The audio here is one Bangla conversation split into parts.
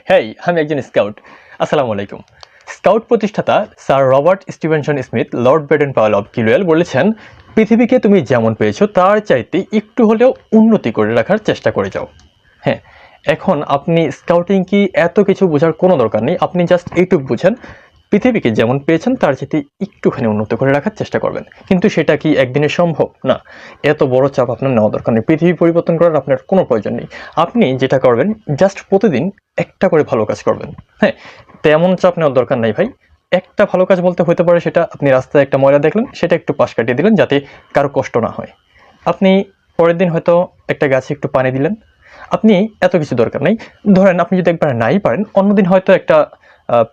হেই, আমি একজন স্কাউট। আসসালামু আলাইকুম। স্কাউট প্রতিষ্ঠাতা sir Robert Stephenson Smyth Lord Baden Powell of Gilwell বলেছেন, পৃথিবীকে তুমি যেমন পেয়েছো তার চাইতে একটু হলেও উন্নতি করে রাখার চেষ্টা করে যাও। হ্যাঁ, এখন আপনি স্কাউটিং কি এত কিছু বোঝার কোনো দরকার নেই। আপনি জাস্ট এইটুকু বুঝেন, পৃথিবীকে যেমন পেয়েছেন তার চাইতে একটুখানি উন্নত করে রাখার চেষ্টা করবেন। কিন্তু সেটা কি একদিনে সম্ভব না। এত বড় চাপ আপনার নেওয়া দরকার নেই। পৃথিবী পরিবর্তন করার আপনার কোনো প্রয়োজন নেই। আপনি যেটা করবেন, জাস্ট প্রতিদিন একটা করে ভালো কাজ করবেন। হ্যাঁ, তেমন চাপ নেওয়ার দরকার নাই ভাই। একটা ভালো কাজ বলতে হতে পারে সেটা আপনি রাস্তায় একটা ময়লা দেখলেন, সেটা একটু পাশ কাটিয়ে দিলেন যাতে কারো কষ্ট না হয়। আপনি পরের দিন হয়তো একটা গাছে একটু পানি দিলেন। আপনি এত কিছু দরকার নেই। ধরেন আপনি যদি একবার নাই পারেন, অন্যদিন হয়তো একটা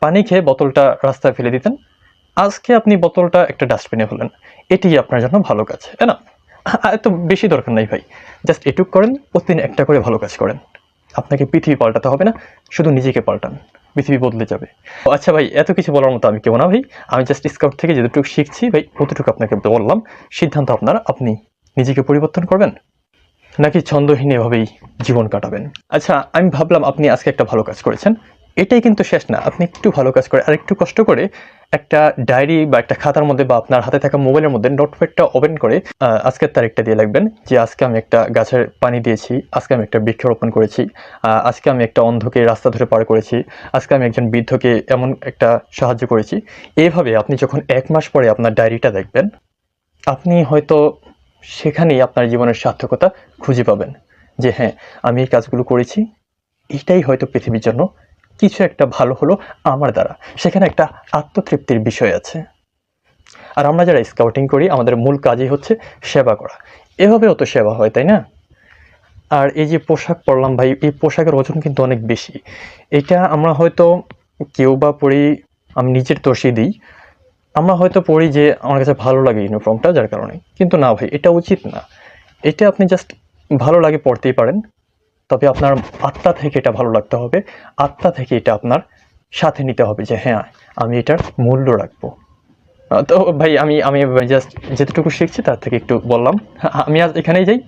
পানি খেয়ে বোতলটা রাস্তায় ফেলে দিতেন। আজকে আপনি বোতলটা একটা ডাস্টবিনে ফেলেন। এটি আপনার জন্য ভালো কাজ, তাই না? এত বেশি দরকার নাই ভাই। জাস্ট এটুক করেন, প্রতিদিন একটা করে ভালো কাজ করেন। আপনাকে পৃথিবী পাল্টাতে হবে না, শুধু নিজেকে পাল্টান। পৃথিবী বদলে যাবে। আচ্ছা ভাই, এত কিছু বলার মতো আমি কেউ না ভাই। আমি জাস্ট স্কাউট থেকে যতটুকু শিখছি ভাই, অতটুকু আপনাকে বললাম। সিদ্ধান্ত আপনার। আপনি নিজেকে পরিবর্তন করবেন নাকি ছন্দহীন এভাবেই জীবন কাটাবেন। আচ্ছা, আমি ভাবলাম আপনি আজকে একটা ভালো কাজ করেছেন। এটাই কিন্তু শেষ না। আপনি একটু ভালো কাজ করে আর একটু কষ্ট করে একটা ডায়েরি বা একটা খাতার মধ্যে বা আপনার হাতে থাকা মোবাইলের মধ্যে নোটপ্যাডটা ওপেন করে আজকের তারিখটা দিয়ে লিখবেন যে আজকে আমি একটা গাছের পানি দিয়েছি, আজকে আমি একটা বৃক্ষরোপণ করেছি, আজকে আমি একটা অন্ধকে রাস্তা ধরে পার করেছি, আজকে আমি একজন বৃদ্ধকে এমন একটা সাহায্য করেছি। এইভাবে আপনি যখন 1 মাস পরে আপনার ডায়েরিটা দেখবেন, আপনি হয়তো সেখানেই আপনার জীবনের সার্থকতা খুঁজে পাবেন যে হ্যাঁ, আমি এই কাজগুলো করেছি, এটাই হয়তো পৃথিবীর জন্য কিছু একটা ভালো হলো আমার দ্বারা। সেখানে একটা আত্মতৃপ্তির বিষয় আছে। আর আমরা যারা স্কাউটিং করি, আমাদের মূল কাজই হচ্ছে সেবা করা। এভাবেও তো সেবা হয়, তাই না? আর এই যে পোশাক পরলাম ভাই, এই পোশাকের ওজন কিন্তু অনেক বেশি। এটা আমরা হয়তো কেউ বা পরি, আমি নিজের দোষই দিই, আমরা হয়তো পড়ি যে আমার কাছে ভালো লাগে ইউনিফর্মটা, যার কারণে। কিন্তু না ভাই, এটা উচিত না। এটা আপনি জাস্ট ভালো লাগে পড়তেই পারেন, তবে আপনার আত্মা থেকে এটা ভালো লাগতে হবে। আত্মা থেকে এটা আপনার সাথে নিতে হবে যে হ্যাঁ, আমি এটার মূল্য রাখবো। তো ভাই, আমি জাস্ট যেতটুকু শিখছি তার থেকে একটু বললাম। আমি আজ এখানেই যাই।